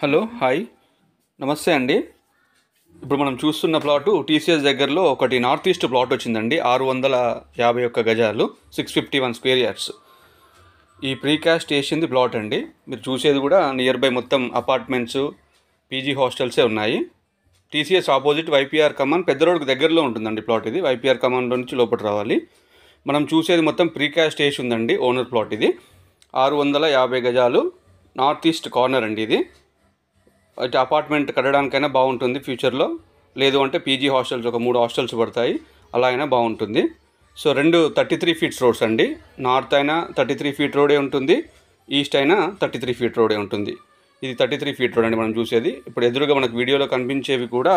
Hello hi నమస్తే అండి. ఇప్పుడు మనం చూస్తున్న ప్లాటు టీసీఎస్ దగ్గరలో ఒకటి నార్త్ ఈస్ట్ ప్లాట్ వచ్చిందండి. 651 గజాలు, 651 స్క్వేర్ యార్డ్స్. ఈ ప్రీకాస్ట్ వేసింది ప్లాట్ అండి. మీరు చూసేది కూడా నియర్ బై మొత్తం అపార్ట్మెంట్స్, పీజీ హాస్టల్సే ఉన్నాయి. టీసీఎస్ ఆపోజిట్ వైపీఆర్ కమాన్ పెద్ద రోడ్కి దగ్గరలో ఉంటుందండి ప్లాట్ ఇది. వైపీఆర్ కమాన్లో నుంచి లోపల రావాలి. మనం చూసేది మొత్తం ప్రీకాస్ట్ వేసి ఉందండి. ఓనర్ ప్లాట్ ఇది. 650 గజాలు, నార్త్ ఈస్ట్ కార్నర్ అండి ఇది. అయితే అపార్ట్మెంట్ కట్టడానికైనా బాగుంటుంది ఫ్యూచర్లో, లేదు అంటే పీజీ హాస్టల్స్ ఒక 3 హాస్టల్స్ పడతాయి, అలా అయినా బాగుంటుంది. సో 2 33 ఫీట్స్ రోడ్స్ అండి. నార్త్ అయినా 33 ఫీట్ రోడే ఉంటుంది, ఈస్ట్ అయినా 33 ఫీట్ రోడే ఉంటుంది. ఇది 33 ఫీట్ రోడ్ అండి మనం చూసేది. ఇప్పుడు ఎదురుగా మనకు వీడియోలో కనిపించేవి కూడా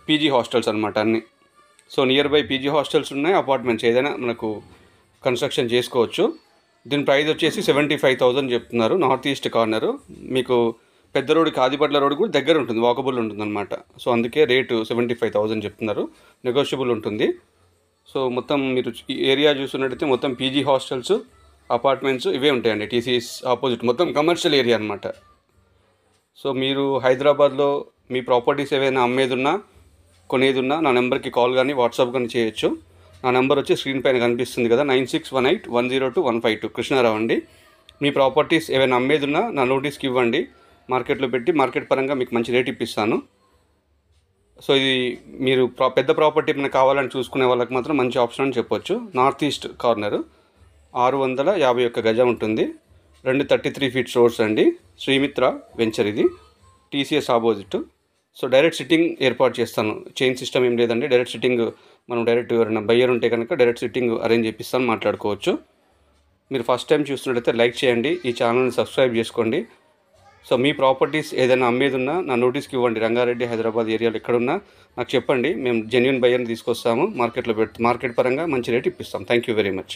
పీజీ హాస్టల్స్ అనమాట అన్నీ. So near by PG hostels ఉన్నాయి, అపార్ట్మెంట్స్ ఏదైనా మనకు కన్స్ట్రక్షన్ చేసుకోవచ్చు. దీని ప్రైస్ వచ్చేసి 75,000 చెప్తున్నారు. నార్త్ ఈస్ట్ కార్నరు మీకు పెద్ద రోడ్డుకి ఆదిపట్ల రోడ్ కూడా దగ్గర ఉంటుంది, వాకబుల్ ఉంటుంది అనమాట. సో అందుకే రేటు 75,000 చెప్తున్నారు, నెగోషియబుల్ ఉంటుంది. సో మొత్తం మీరు ఈ ఏరియా చూస్తున్నట్టయితే మొత్తం పీజీ హాస్టల్స్, అపార్ట్మెంట్స్ ఇవే ఉంటాయండి. టీసీఎస్ ఆపోజిట్ మొత్తం కమర్షియల్ ఏరియా అనమాట. సో మీరు హైదరాబాద్లో మీ ప్రాపర్టీస్ ఏవైనా అమ్మేది ఉన్నా, కొనేది ఉన్నా నా నెంబర్కి కాల్ కానీ వాట్సాప్ కానీ చేయొచ్చు. నా నెంబర్ వచ్చి స్క్రీన్ పైన కనిపిస్తుంది కదా, 9618102152 కృష్ణారావు అండి. మీ ప్రాపర్టీస్ ఏవైనా అమ్మేది ఉన్నా నా నోటీస్కి ఇవ్వండి, మార్కెట్లో పెట్టి మార్కెట్ పరంగా మీకు మంచి రేట్ ఇప్పిస్తాను. సో ఇది మీరు పెద్ద ప్రాపర్టీ మనకు కావాలని చూసుకునే వాళ్ళకి మాత్రం మంచి ఆప్షన్ అని చెప్పొచ్చు. నార్త్ ఈస్ట్ కార్నరు 651 గజం ఉంటుంది. 2 33 ఫీట్స్ రోడ్స్ అండి. శ్రీమిత్ర వెంచర్ ఇది, TCS opposite. So direct sitting ఏర్పాటు చేస్తాను, చైన్ సిస్టమ్ ఏం లేదండి. డైరెక్ట్ సిట్టింగ్ మనం డైరెక్ట్ ఎవరైనా బయ్యర్ ఉంటే కనుక డైరెక్ట్ సిట్టింగ్ అరేంజ్ చేపిస్తాను, మాట్లాడుకోవచ్చు. మీరు ఫస్ట్ టైం చూస్తున్నట్టయితే లైక్ చేయండి, ఈ ఛానల్ని సబ్స్క్రైబ్ చేసుకోండి. సో మీ ప్రాపర్టీస్ ఏదైనా అమ్మేది ఉన్నా నా నోటీస్కి ఇవ్వండి. రంగారెడ్డి, హైదరాబాద్ ఏరియాలో ఎక్కడున్నా నాకు చెప్పండి, మేము జెన్యూన్ బయ్యర్ని తీసుకొస్తాము, మార్కెట్లో మార్కెట్ పరంగా మంచి రేట్ ఇప్పిస్తాం. Thank you very much.